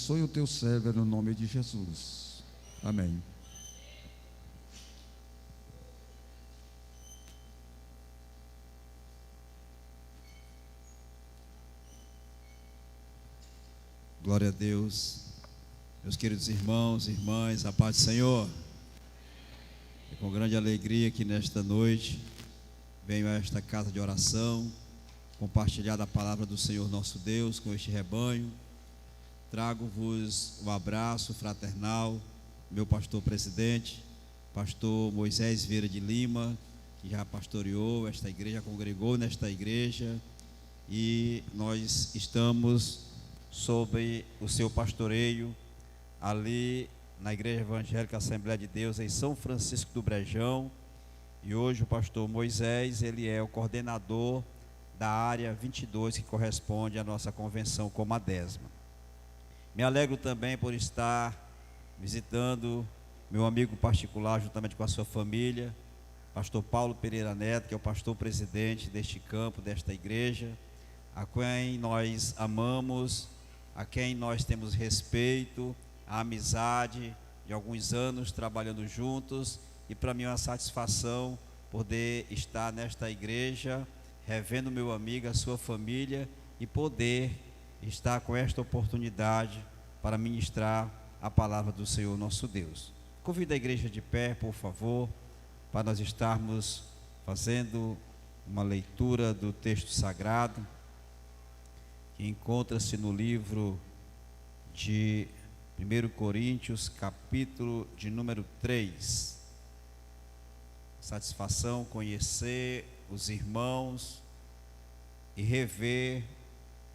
abençoe o teu servo no nome de Jesus. Amém. Glória a Deus. Meus queridos irmãos e irmãs, a paz do Senhor. É com grande alegria que nesta noite venho a esta casa de oração compartilhar da palavra do Senhor nosso Deus com este rebanho. Trago-vos um abraço fraternal, meu pastor presidente, pastor Moisés Vieira de Lima, que já pastoreou esta igreja, congregou nesta igreja, e nós estamos sob o seu pastoreio ali na Igreja Evangélica Assembleia de Deus em São Francisco do Brejão. E hoje o pastor Moisés, ele é o coordenador da área 22, que corresponde à nossa convenção Comadésima. Me alegro também por estar visitando meu amigo particular, juntamente com a sua família, pastor Paulo Pereira Neto, que é o pastor presidente deste campo, desta igreja, a quem nós amamos, a quem nós temos respeito, a amizade de alguns anos trabalhando juntos, e para mim é uma satisfação poder estar nesta igreja, revendo meu amigo, a sua família, e poder estar com esta oportunidade para ministrar a palavra do Senhor nosso Deus. Convido a igreja de pé, por favor, para nós estarmos fazendo uma leitura do texto sagrado, que encontra-se no livro de 1 Coríntios, capítulo de número 3. Satisfação conhecer os irmãos e rever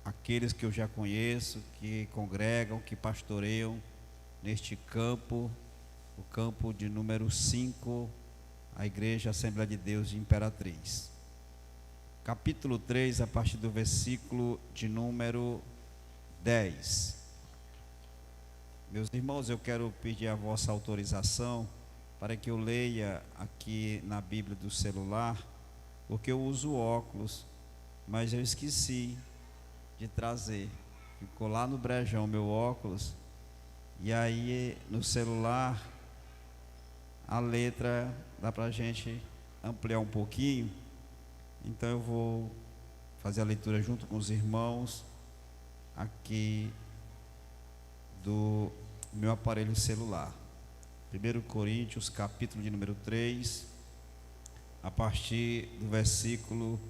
aqueles que eu já conheço, que congregam, que pastoreiam neste campo, o campo de número 5, a Igreja Assembleia de Deus de Imperatriz. Capítulo 3, a partir do versículo de número 10. Meus irmãos, eu quero pedir a vossa autorização para que eu leia aqui na Bíblia do celular, porque eu uso óculos, mas eu esqueci de trazer. Ficou lá no brejão meu óculos, e aí no celular a letra dá para a gente ampliar um pouquinho. Então eu vou fazer a leitura junto com os irmãos aqui do meu aparelho celular. 1 Coríntios, capítulo de número 3, a partir do versículo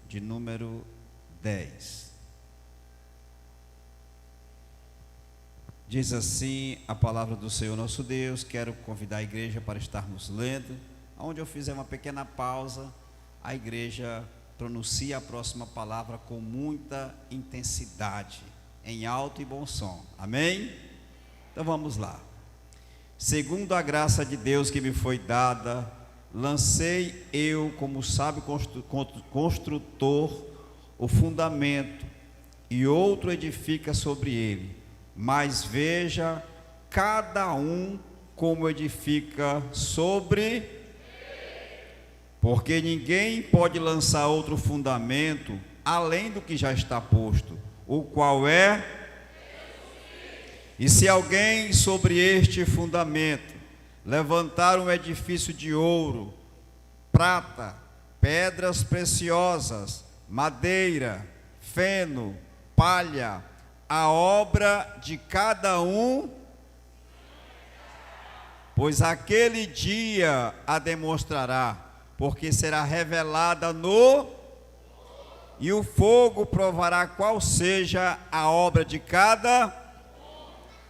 de número 10. Diz assim a palavra do Senhor nosso Deus. Quero convidar a igreja para estarmos lendo. Onde eu fizer uma pequena pausa, a igreja pronuncia a próxima palavra com muita intensidade, em alto e bom som. Amém? Então vamos lá. Segundo a graça de Deus que me foi dada, lancei eu, como sábio construtor, o fundamento, e outro edifica sobre ele. Mas veja cada um como edifica sobre, porque ninguém pode lançar outro fundamento além do que já está posto, o qual é. E se alguém sobre este fundamento levantar um edifício de ouro, prata, pedras preciosas, madeira, feno, palha, a obra de cada um, pois aquele dia a demonstrará, porque será revelada e o fogo provará qual seja a obra de cada.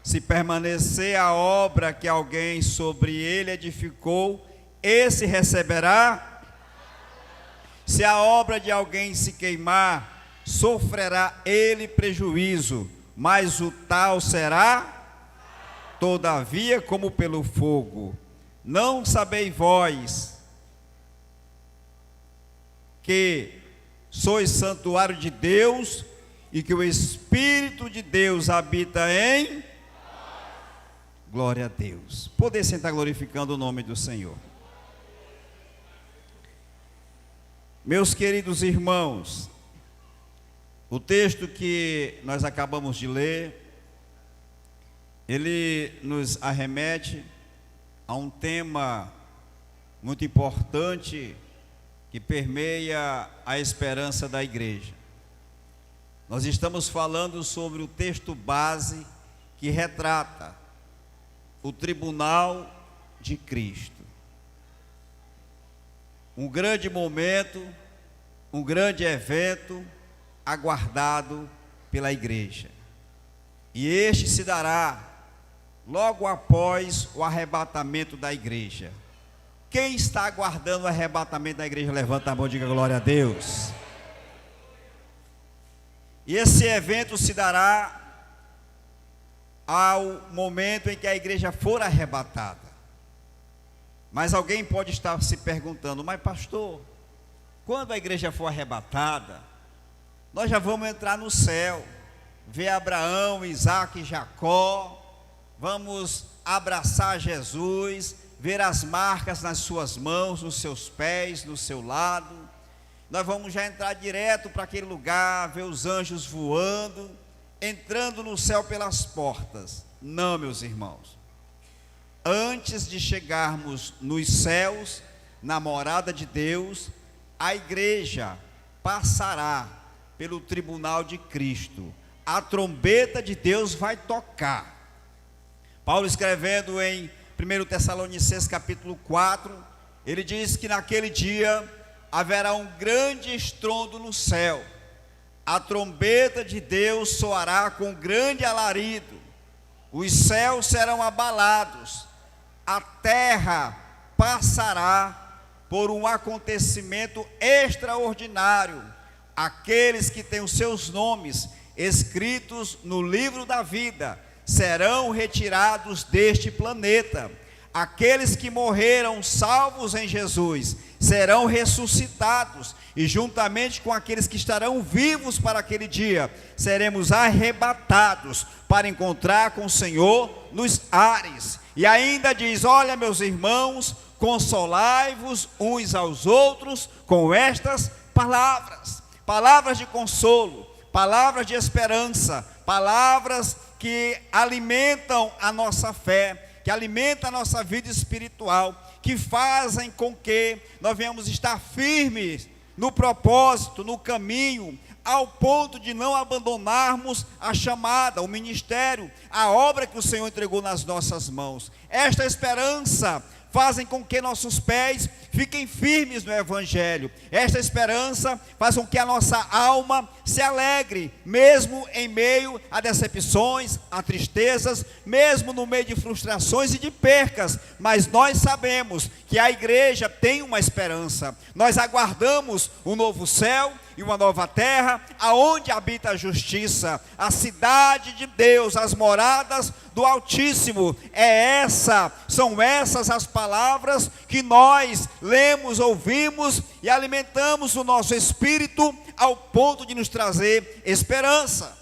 Se permanecer a obra que alguém sobre ele edificou, esse receberá. Se a obra de alguém se queimar, sofrerá ele prejuízo, mas o tal será, todavia, como pelo fogo. Não sabeis vós que sois santuário de Deus e que o Espírito de Deus habita em. Glória a Deus. Poder sentar glorificando o nome do Senhor. Meus queridos irmãos, o texto que nós acabamos de ler ele nos arremete a um tema muito importante que permeia a esperança da igreja. Nós estamos falando sobre o texto base que retrata o tribunal de Cristo. Um grande momento, um grande evento aguardado pela igreja. E este se dará logo após o arrebatamento da igreja. Quem está aguardando o arrebatamento da igreja, levanta a mão e diga glória a Deus. E esse evento se dará ao momento em que a igreja for arrebatada. Mas alguém pode estar se perguntando: mas pastor, quando a igreja for arrebatada, nós já vamos entrar no céu, ver Abraão, Isaac e Jacó, vamos abraçar Jesus, ver as marcas nas suas mãos, nos seus pés, no seu lado. Nós vamos já entrar direto para aquele lugar, ver os anjos voando, entrando no céu pelas portas. Não, meus irmãos. Antes de chegarmos nos céus, na morada de Deus, a igreja passará pelo tribunal de Cristo. A trombeta de Deus vai tocar. Paulo, escrevendo em 1 Tessalonicenses capítulo 4, ele diz que naquele dia haverá um grande estrondo no céu. A trombeta de Deus soará com grande alarido. Os céus serão abalados. A terra passará por um acontecimento extraordinário. Aqueles que têm os seus nomes escritos no livro da vida serão retirados deste planeta. Aqueles que morreram salvos em Jesus serão ressuscitados, e juntamente com aqueles que estarão vivos para aquele dia, seremos arrebatados para encontrar com o Senhor nos ares. E ainda diz: olha, meus irmãos, consolai-vos uns aos outros com estas palavras. Palavras de consolo, palavras de esperança, palavras que alimentam a nossa fé, que alimentam a nossa vida espiritual, que fazem com que nós venhamos estar firmes no propósito, no caminho, ao ponto de não abandonarmos a chamada, o ministério, a obra que o Senhor entregou nas nossas mãos. Esta esperança fazem com que nossos pés fiquem firmes no Evangelho. Esta esperança faz com que a nossa alma se alegre, mesmo em meio a decepções, a tristezas, mesmo no meio de frustrações e de percas. Mas nós sabemos que a igreja tem uma esperança. Nós aguardamos um novo céu e uma nova terra, aonde habita a justiça, a cidade de Deus, as moradas do Altíssimo. São essas as palavras que nós lemos, ouvimos e alimentamos o nosso espírito ao ponto de nos trazer esperança.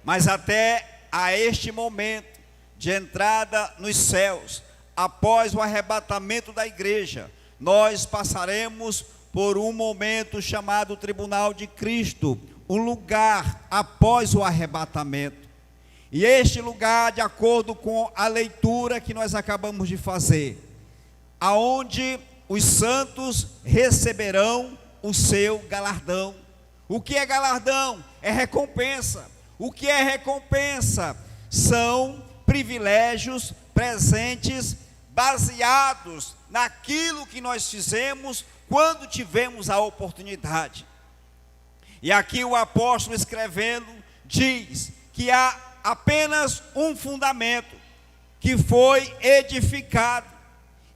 Mas até a este momento de entrada nos céus, após o arrebatamento da igreja, nós passaremos por um momento chamado Tribunal de Cristo, um lugar após o arrebatamento. E este lugar, de acordo com a leitura que nós acabamos de fazer, aonde os santos receberão o seu galardão. O que é galardão? É recompensa. O que é recompensa? São privilégios, presentes, baseados naquilo que nós fizemos quando tivemos a oportunidade. E aqui o apóstolo, escrevendo, diz que há apenas um fundamento que foi edificado,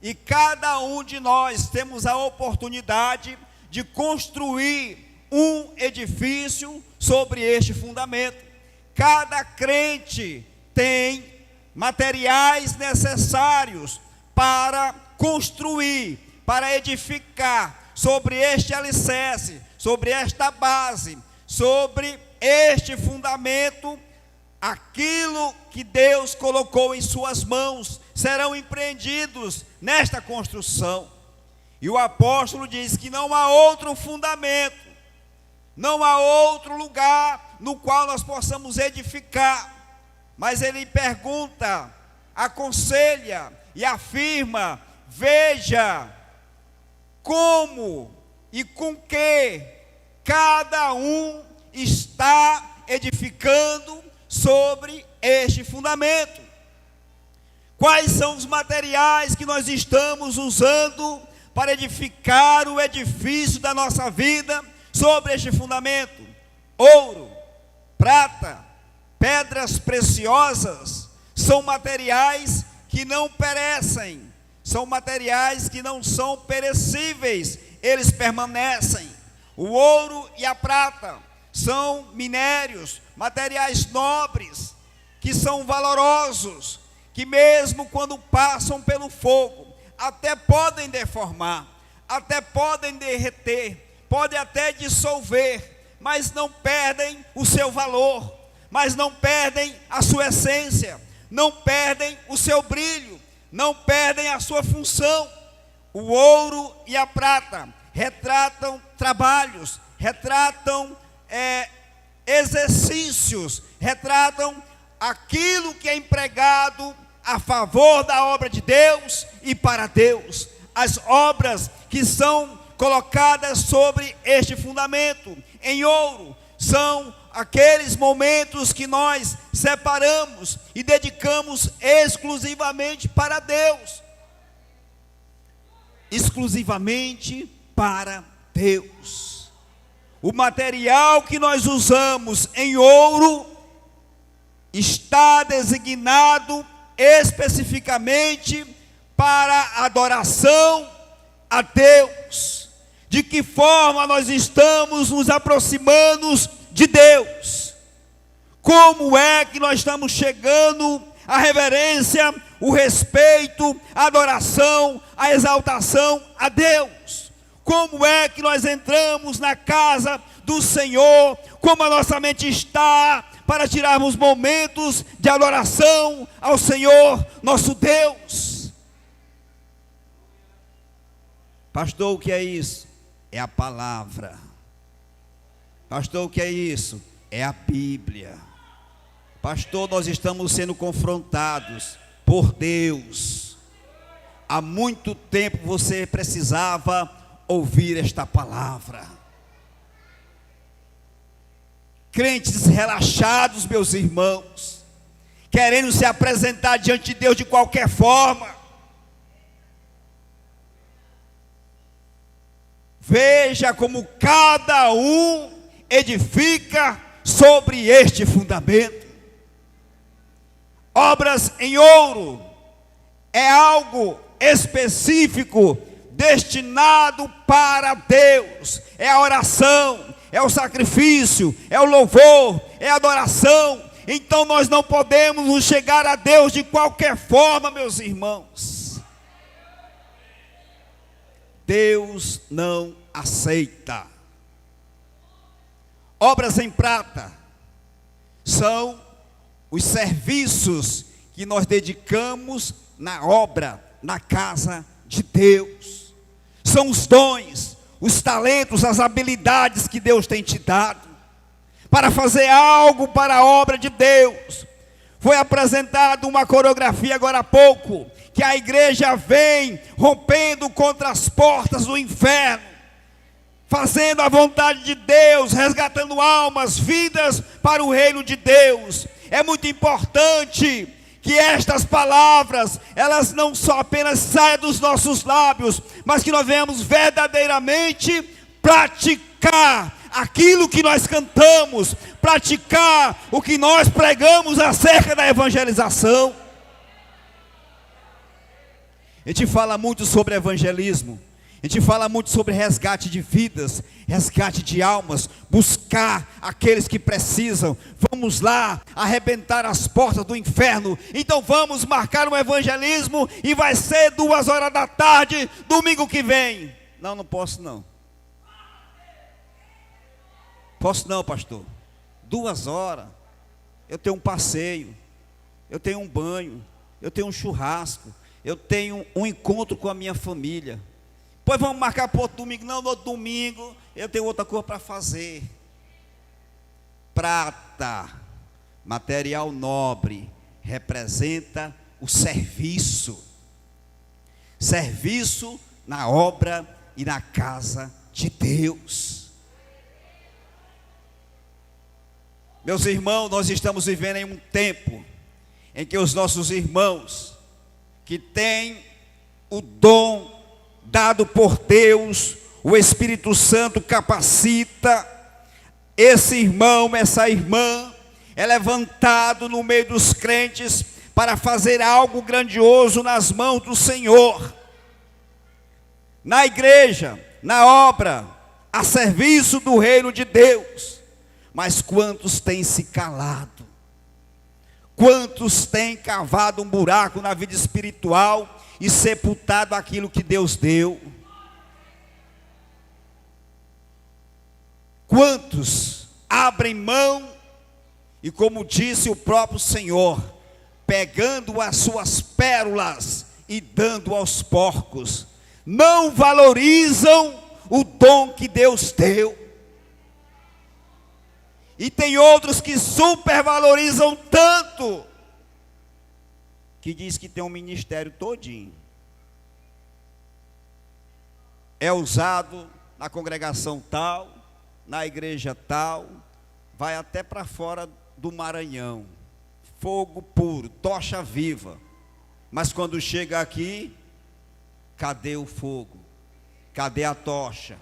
e cada um de nós temos a oportunidade de construir um edifício sobre este fundamento. Cada crente tem materiais necessários para construir, para edificar sobre este alicerce, sobre esta base, sobre este fundamento. Aquilo que Deus colocou em suas mãos serão empreendidos nesta construção. E o apóstolo diz que não há outro fundamento, não há outro lugar no qual nós possamos edificar, mas ele pergunta, aconselha e afirma: veja como e com que cada um está edificando sobre este fundamento. Quais são os materiais que nós estamos usando para edificar o edifício da nossa vida sobre este fundamento? Ouro, prata, pedras preciosas são materiais que não perecem, são materiais que não são perecíveis, eles permanecem. O ouro e a prata são minérios, materiais nobres, que são valorosos, que mesmo quando passam pelo fogo, até podem deformar, até podem derreter, podem até dissolver, mas não perdem o seu valor, mas não perdem a sua essência, não perdem o seu brilho, não perdem a sua função. O ouro e a prata retratam trabalhos, retratam exercícios, retratam aquilo que é empregado a favor da obra de Deus e para Deus. As obras que são colocadas sobre este fundamento em ouro são aqueles momentos que nós separamos e dedicamos exclusivamente para Deus. Exclusivamente para Deus. O material que nós usamos em ouro está designado especificamente para adoração a Deus. De que forma nós estamos nos aproximando de Deus? Como é que nós estamos chegando à reverência, o respeito, a adoração, a exaltação a Deus? Como é que nós entramos na casa do Senhor? Como a nossa mente está para tirarmos momentos de adoração ao Senhor, nosso Deus? Pastor, o que é isso? É a palavra. Pastor, o que é isso? É a Bíblia. Pastor, nós estamos sendo confrontados por Deus. Há muito tempo você precisava ouvir esta palavra. Crentes relaxados, meus irmãos, querendo se apresentar diante de Deus de qualquer forma. Veja como cada um edifica sobre este fundamento. Obras em ouro é algo específico, destinado para Deus. É a oração, é o sacrifício, é o louvor, é a adoração. Então nós não podemos nos chegar a Deus de qualquer forma, meus irmãos. Deus não aceita. Obras em prata são os serviços que nós dedicamos na obra, na casa de Deus. São os dons, os talentos, as habilidades que Deus tem te dado para fazer algo para a obra de Deus. Foi apresentada uma coreografia agora há pouco, que a igreja vem rompendo contra as portas do inferno, fazendo a vontade de Deus, resgatando almas, vidas para o reino de Deus. É muito importante que estas palavras, elas não só apenas saiam dos nossos lábios, mas que nós venhamos verdadeiramente praticar aquilo que nós cantamos, praticar o que nós pregamos acerca da evangelização. A gente fala muito sobre evangelismo, a gente fala muito sobre resgate de vidas, resgate de almas, buscar aqueles que precisam. Vamos lá arrebentar as portas do inferno. Então vamos marcar um evangelismo e vai ser 2h da tarde, domingo que vem. Não, não posso não. Posso não, pastor. 2 horas. Eu tenho um passeio, eu tenho um banho, eu tenho um churrasco, eu tenho um encontro com a minha família. Pois vamos marcar para outro domingo. Não, no outro domingo eu tenho outra coisa para fazer. Prata, Material nobre representa o serviço. Serviço na obra e na casa de Deus. Meus irmãos, nós estamos vivendo em um tempo em que os nossos irmãos que têm o dom dado por Deus, o Espírito Santo capacita, esse irmão, essa irmã é levantado no meio dos crentes para fazer algo grandioso nas mãos do Senhor, na igreja, na obra, a serviço do reino de Deus. Mas quantos têm se calado? Quantos têm cavado um buraco na vida espiritual e sepultado aquilo que Deus deu? Quantos abrem mão e, como disse o próprio Senhor, pegando as suas pérolas e dando aos porcos, não valorizam o dom que Deus deu. E tem outros que supervalorizam tanto, que diz que tem um ministério todinho. É usado na congregação tal, na igreja tal, vai até para fora do Maranhão. Fogo puro, tocha viva. Mas quando chega aqui, cadê o fogo? Cadê a tocha?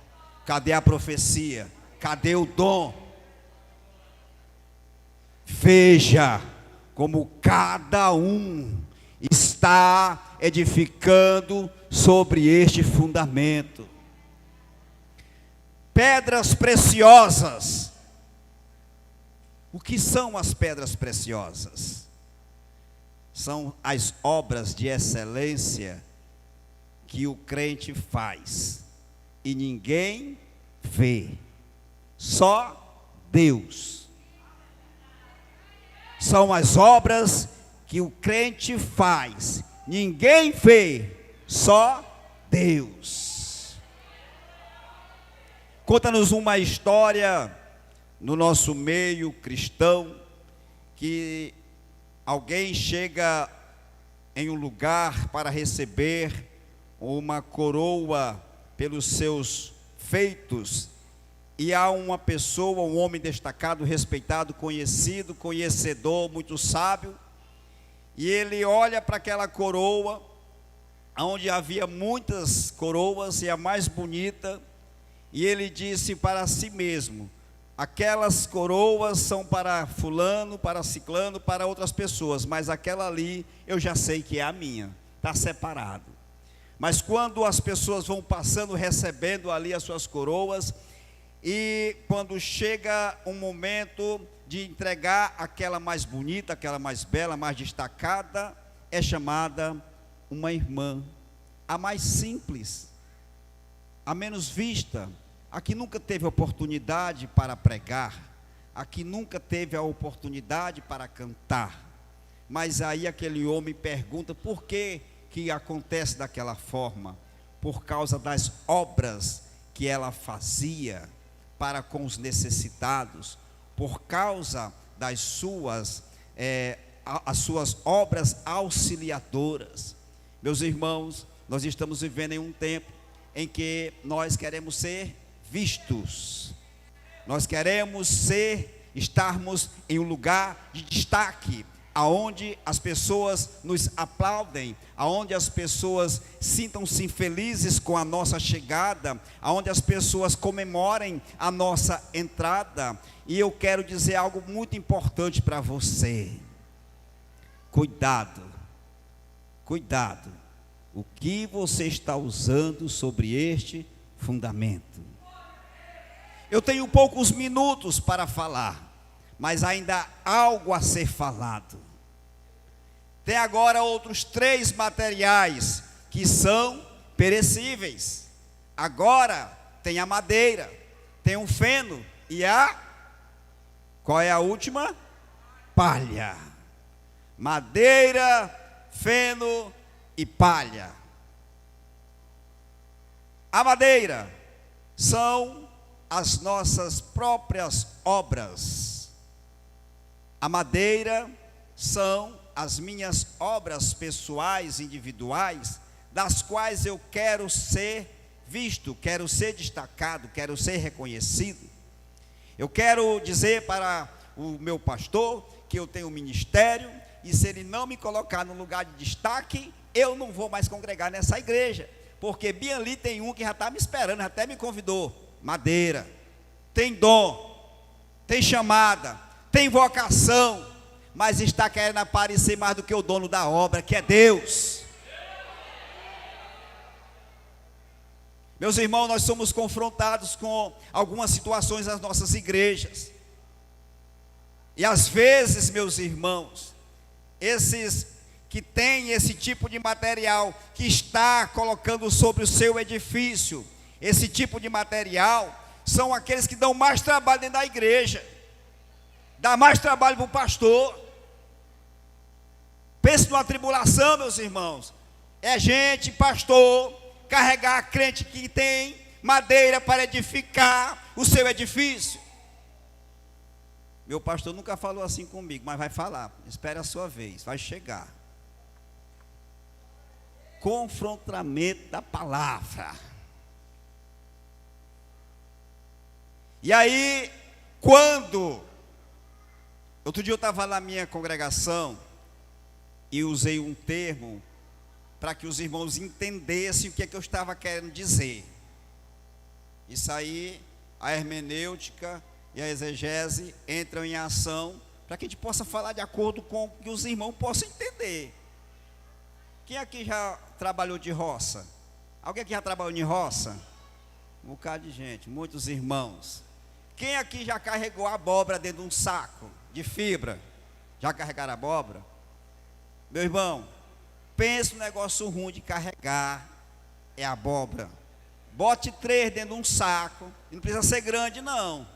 Cadê a profecia? Cadê o dom? Veja como cada um está edificando sobre este fundamento. Pedras preciosas. O que são as pedras preciosas? São as obras de excelência que o crente faz e ninguém vê, só Deus. São as obras que o crente faz, ninguém vê, só Deus. Conta-nos uma história no nosso meio cristão, que alguém chega em um lugar para receber uma coroa pelos seus feitos, e há uma pessoa, um homem destacado, respeitado, conhecido, conhecedor, muito sábio, e ele olha para aquela coroa, onde havia muitas coroas, e a mais bonita, e ele disse para si mesmo: aquelas coroas são para fulano, para ciclano, para outras pessoas, mas aquela ali eu já sei que é a minha, está separado. Mas quando as pessoas vão passando, recebendo ali as suas coroas, e quando chega um momento de entregar aquela mais bonita, aquela mais bela, mais destacada, é chamada uma irmã, a mais simples, a menos vista, a que nunca teve oportunidade para pregar, a que nunca teve a oportunidade para cantar. Mas aí aquele homem pergunta: por que acontece daquela forma? Por causa das obras que ela fazia para com os necessitados, por causa das suas as suas obras auxiliadoras. Meus irmãos, nós estamos vivendo em um tempo em que nós queremos ser vistos, nós queremos estarmos em um lugar de destaque, aonde as pessoas nos aplaudem, aonde as pessoas sintam-se felizes com a nossa chegada, aonde as pessoas comemorem a nossa entrada. E eu quero dizer algo muito importante para você: cuidado, cuidado, o que você está usando sobre este fundamento. Eu tenho poucos minutos para falar, mas ainda há algo a ser falado. Tem agora outros 3 materiais que são perecíveis. Agora tem a madeira, tem o feno e qual é a última? Palha. Madeira, feno e palha. A madeira são as nossas próprias obras. A madeira são as minhas obras pessoais, individuais, das quais eu quero ser visto, quero ser destacado, quero ser reconhecido. Eu quero dizer para o meu pastor que eu tenho um ministério, e se ele não me colocar no lugar de destaque, eu não vou mais congregar nessa igreja, porque bem ali tem um que já está me esperando, até me convidou. Madeira, tem dom, tem chamada, tem vocação, mas está querendo aparecer mais do que o dono da obra, que é Deus. Meus irmãos, nós somos confrontados com algumas situações nas nossas igrejas, e às vezes, meus irmãos, esses que têm esse tipo de material, que está colocando sobre o seu edifício, esse tipo de material, são aqueles que dão mais trabalho dentro da igreja, dá mais trabalho para o pastor. Pense numa tribulação, meus irmãos, é gente, pastor, carregar a crente que tem madeira para edificar o seu edifício. Meu pastor nunca falou assim comigo, mas vai falar, espere a sua vez, vai chegar. Confrontamento da palavra. E aí, outro dia eu estava na minha congregação e usei um termo para que os irmãos entendessem o que é que eu estava querendo dizer. Isso aí, a hermenêutica e a exegese entram em ação para que a gente possa falar de acordo com o que os irmãos possam entender. Quem aqui já trabalhou de roça? Alguém aqui já trabalhou de roça? Um bocado de gente, muitos irmãos. Quem aqui já carregou abóbora dentro de um saco de fibra? Já carregaram abóbora? Meu irmão, pense no negócio ruim de carregar, é abóbora. Bote 3 dentro de um saco, não precisa ser grande não,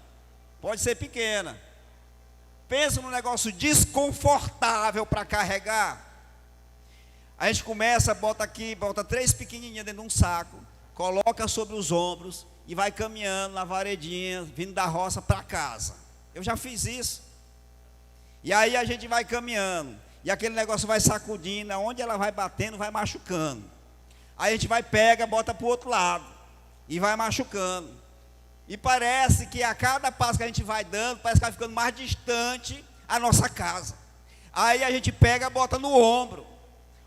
pode ser pequena. Pense no negócio desconfortável para carregar. A gente começa, bota 3 pequenininhas dentro de um saco, coloca sobre os ombros e vai caminhando na varedinha, vindo da roça para casa. Eu já fiz isso. E aí a gente vai caminhando, e aquele negócio vai sacudindo, onde ela vai batendo, vai machucando. Aí a gente vai, pega, bota para o outro lado, e vai machucando. E parece que a cada passo que a gente vai dando, parece que vai ficando mais distante a nossa casa. Aí a gente pega, bota no ombro.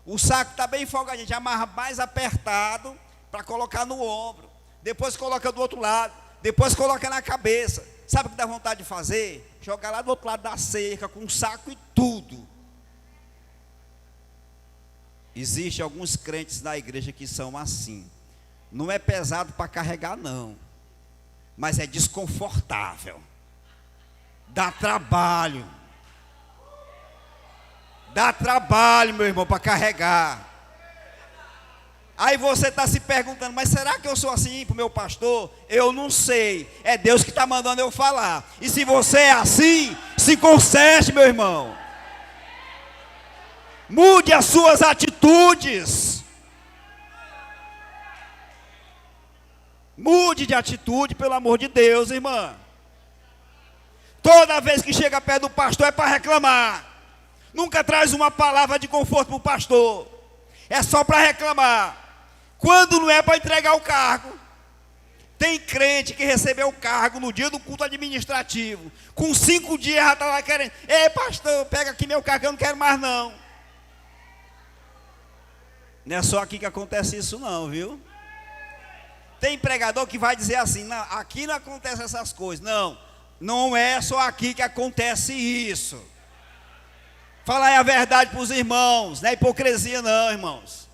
O saco está bem folgado, a gente amarra mais apertado para colocar no ombro. Depois coloca do outro lado, depois coloca na cabeça. Sabe o que dá vontade de fazer? Jogar lá do outro lado da cerca, com um saco e tudo. Existem alguns crentes na igreja que são assim. Não é pesado para carregar não, mas é desconfortável, dá trabalho, meu irmão, para carregar. Aí você está se perguntando, mas será que eu sou assim para o meu pastor? Eu não sei, é Deus que está mandando eu falar. E se você é assim, se conserte, meu irmão. Mude as suas atitudes. Mude de atitude, pelo amor de Deus, irmã. Toda vez que chega perto do pastor é para reclamar. Nunca traz uma palavra de conforto para o pastor. É só para reclamar. Quando não é para entregar o cargo. Tem crente que recebeu o cargo no dia do culto administrativo. Com 5 dias já está lá querendo. Ei, pastor, pega aqui meu cargo, eu não quero mais não. Não é só aqui que acontece isso não, viu? Tem pregador que vai dizer assim, não, aqui não acontece essas coisas. Não, não é só aqui que acontece isso. Fala aí a verdade para os irmãos, não é hipocrisia não, irmãos.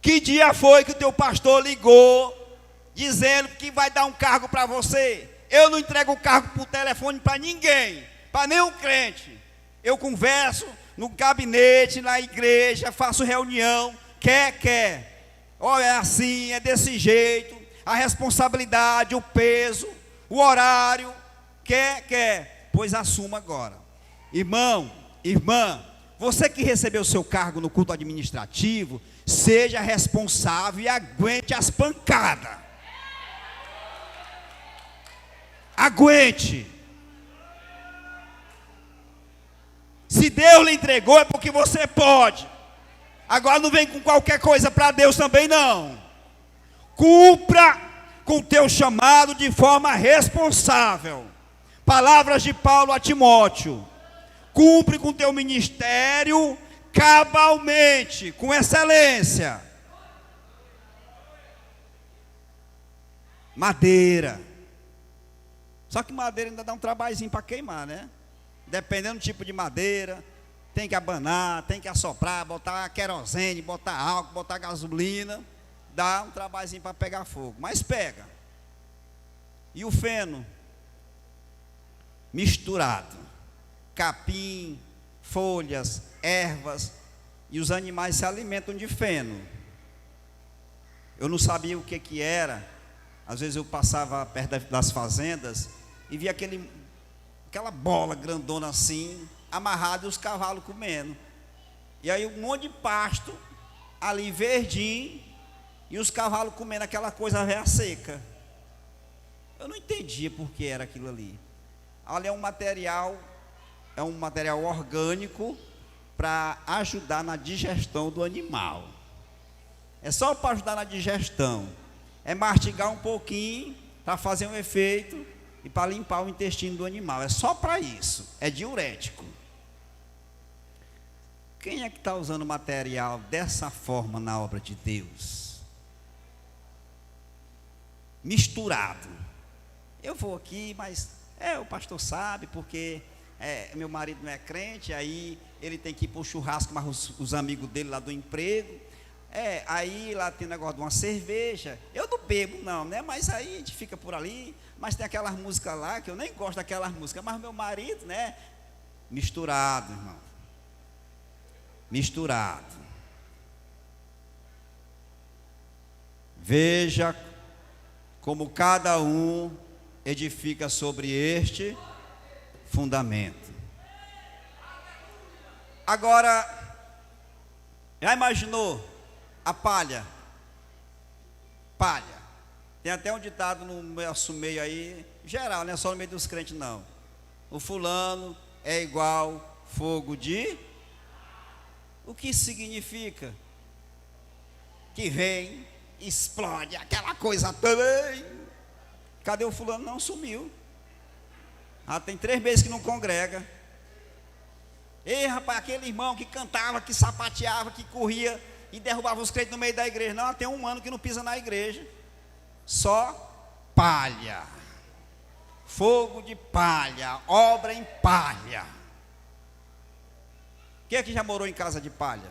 Que dia foi que o teu pastor ligou, dizendo que vai dar um cargo para você? Eu não entrego o cargo por telefone para ninguém, para nenhum crente. Eu converso no gabinete, na igreja, faço reunião, quer. Olha, é assim, é desse jeito, a responsabilidade, o peso, o horário, quer, pois assuma agora. Irmão, irmã, você que recebeu o seu cargo no culto administrativo, seja responsável e aguente as pancadas. Aguente. Se Deus lhe entregou é porque você pode. Agora não vem com qualquer coisa para Deus também não. Cumpra com o teu chamado de forma responsável. Palavras de Paulo a Timóteo. Cumpre com o teu ministério cabalmente, com excelência. Madeira. Só que madeira ainda dá um trabalhozinho para queimar, né? Dependendo do tipo de madeira, tem que abanar, tem que assoprar, botar querosene, botar álcool, botar gasolina. Dá um trabalhozinho para pegar fogo, mas pega. E o feno? Misturado. Capim, folhas, ervas, e os animais se alimentam de feno. Eu não sabia o que era. Às vezes eu passava perto das fazendas e via aquela bola grandona assim, amarrada, e os cavalos comendo. E aí um monte de pasto ali verdinho, e os cavalos comendo aquela coisa velha seca. Eu não entendia por que era aquilo ali. Ali é um material orgânico para ajudar na digestão do animal. É só para ajudar na digestão. É mastigar um pouquinho para fazer um efeito e para limpar o intestino do animal. É só para isso. É diurético. Quem é que está usando material dessa forma na obra de Deus? Misturado. Eu vou aqui, mas o pastor sabe, porque meu marido não é crente, aí ele tem que ir para o churrasco, mas os amigos dele lá do emprego. Aí lá tem negócio de uma cerveja. Eu não bebo não, né? Mas aí a gente fica por ali. Mas tem aquelas músicas lá, que eu nem gosto daquelas músicas. Mas meu marido, né? Misturado, irmão. Misturado. Veja como cada um edifica sobre este fundamento. Agora, já imaginou? A palha. Palha. Tem até um ditado no nosso meio aí, geral, não é só no meio dos crentes não. O fulano é igual fogo de... O que isso significa? Que vem, explode, aquela coisa também. Cadê o fulano? Não, sumiu. Tem 3 meses que não congrega. Ei, rapaz, aquele irmão que cantava, que sapateava, que corria e derrubava os crentes no meio da igreja. Não, tem 1 ano que não pisa na igreja. Só palha. Fogo de palha. Obra em palha. Quem é que já morou em casa de palha?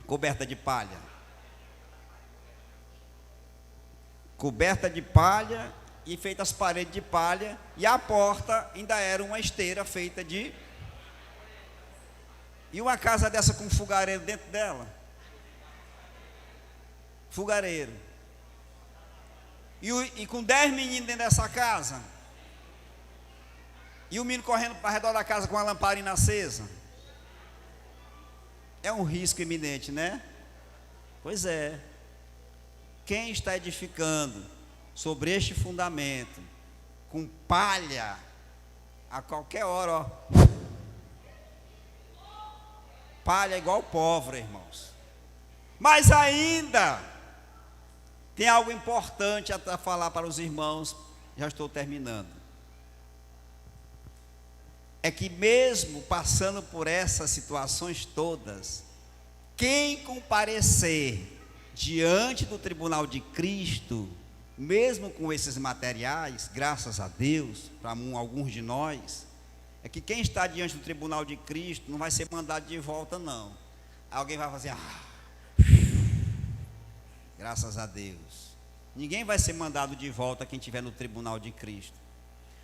Coberta de palha. Coberta de palha e feita as paredes de palha. E a porta ainda era uma esteira feita de... E uma casa dessa com fogareiro dentro dela? Fogareiro. E com 10 meninos dentro dessa casa? E o menino correndo para redor da casa com a lamparina acesa? É um risco iminente, né? Pois é. Quem está edificando sobre este fundamento com palha, a qualquer hora, ó, palha é igual pólvora, irmãos. Mas ainda tem algo importante a falar para os irmãos. Já estou terminando. É que mesmo passando por essas situações todas, quem comparecer diante do tribunal de Cristo, mesmo com esses materiais, graças a Deus, para alguns de nós, é que quem está diante do tribunal de Cristo não vai ser mandado de volta não. Alguém vai fazer, graças a Deus. Ninguém vai ser mandado de volta quem estiver no tribunal de Cristo.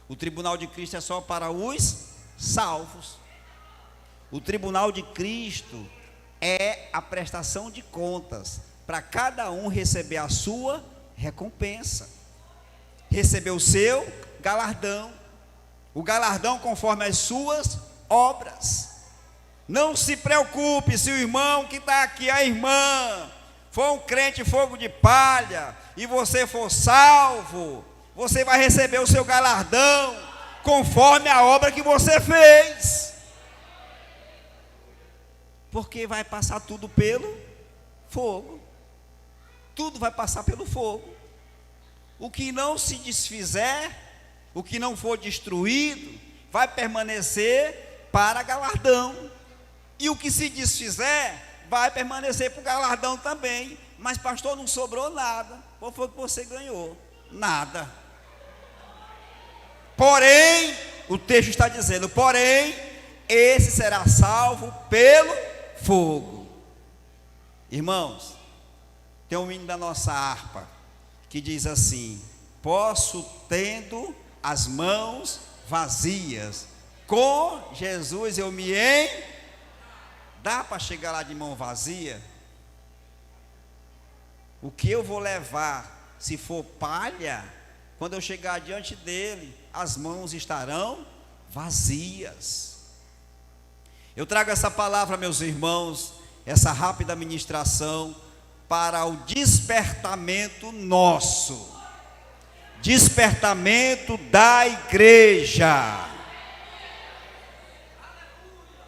O tribunal de Cristo é só para os salvos. O tribunal de Cristo é a prestação de contas para cada um receber a sua recompensa, receber o seu galardão, o galardão conforme as suas obras. Não se preocupe se o irmão que está aqui, a irmã, for um crente fogo de palha e você for salvo, você vai receber o seu galardão conforme a obra que você fez. porque vai passar tudo pelo fogo. Tudo vai passar pelo fogo. O que não se desfizer, o que não for destruído, vai permanecer para galardão. E o que se desfizer, vai permanecer para o galardão também. Mas pastor, não sobrou nada. Qual foi que você ganhou? Nada. Porém, o texto está dizendo, porém, esse será salvo pelo fogo. Irmãos, tem um hino da nossa harpa que diz assim: posso, tendo as mãos vazias, com Jesus eu me Dá para chegar lá de mão vazia? O que eu vou levar, se for palha, quando eu chegar diante dele, as mãos estarão vazias. Eu trago essa palavra, meus irmãos, essa rápida ministração, para o despertamento nosso, despertamento da igreja.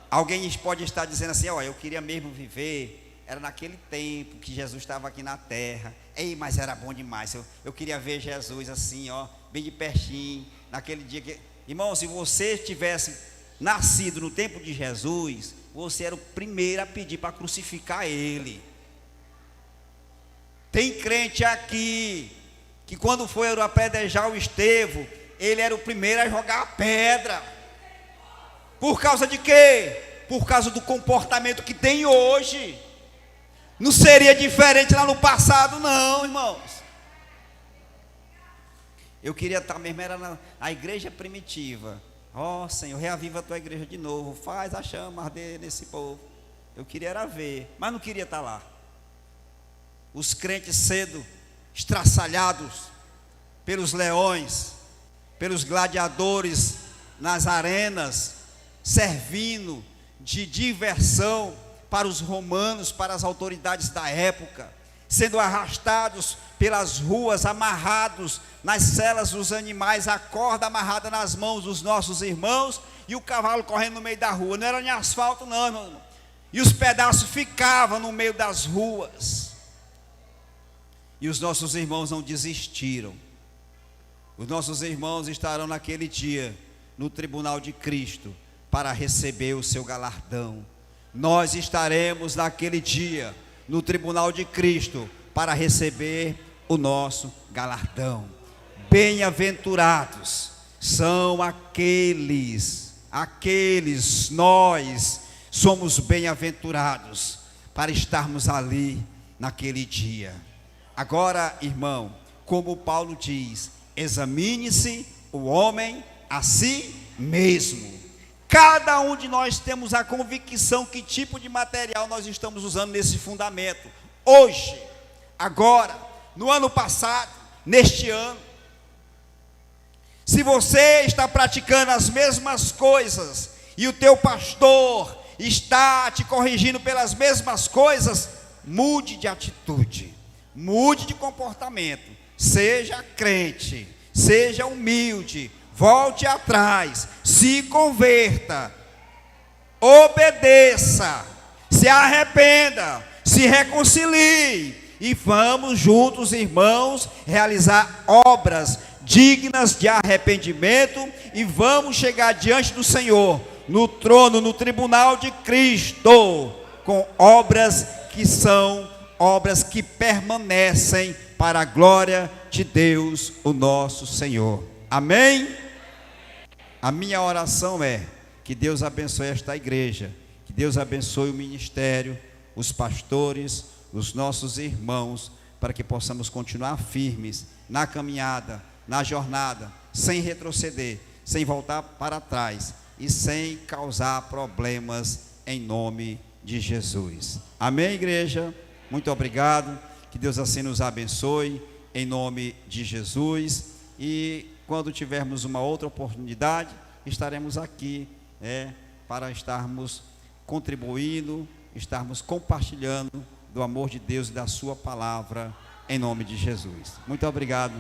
Alguém pode estar dizendo assim: ó, eu queria mesmo viver, era naquele tempo que Jesus estava aqui na terra. Ei, mas era bom demais, eu queria ver Jesus assim, ó, bem de pertinho, naquele dia que... Irmão, se você tivesse nascido no tempo de Jesus, você era o primeiro a pedir para crucificar ele. Tem crente aqui que quando foi apedrejar o Estevão, ele era o primeiro a jogar a pedra. Por causa de quê? Por causa do comportamento que tem hoje. Não seria diferente lá no passado, não, irmãos. Eu queria estar mesmo, era na igreja primitiva. Ó, Senhor, reaviva a tua igreja de novo, faz a chama arder nesse povo. Eu queria era ver, mas não queria estar lá. Os crentes cedo estraçalhados pelos leões, pelos gladiadores nas arenas, servindo de diversão para os romanos, para as autoridades da época, sendo arrastados pelas ruas, amarrados nas celas dos animais, a corda amarrada nas mãos dos nossos irmãos e o cavalo correndo no meio da rua. Não era nem asfalto não, irmão. E os pedaços ficavam no meio das ruas. E os nossos irmãos não desistiram. Os nossos irmãos estarão naquele dia no tribunal de Cristo para receber o seu galardão. Nós estaremos naquele dia no tribunal de Cristo para receber o nosso galardão. Bem-aventurados são nós somos bem-aventurados para estarmos ali naquele dia. Agora, irmão, como Paulo diz, examine-se o homem a si mesmo. Cada um de nós temos a convicção que tipo de material nós estamos usando nesse fundamento. Hoje, agora, no ano passado, neste ano. Se você está praticando as mesmas coisas e o teu pastor está te corrigindo pelas mesmas coisas, mude de atitude, mude de comportamento, seja crente, seja humilde, volte atrás, se converta, obedeça, se arrependa, se reconcilie e vamos juntos, irmãos, realizar obras dignas de arrependimento e vamos chegar diante do Senhor, no trono, no tribunal de Cristo, com obras que são obras que permanecem para a glória de Deus, o nosso Senhor. Amém? A minha oração é que Deus abençoe esta igreja, que Deus abençoe o ministério, os pastores, os nossos irmãos, para que possamos continuar firmes na caminhada, na jornada, sem retroceder, sem voltar para trás e sem causar problemas em nome de Jesus. Amém, igreja? Muito obrigado, que Deus assim nos abençoe em nome de Jesus e quando tivermos uma outra oportunidade, estaremos aqui para estarmos contribuindo, estarmos compartilhando do amor de Deus e da sua palavra em nome de Jesus. Muito obrigado.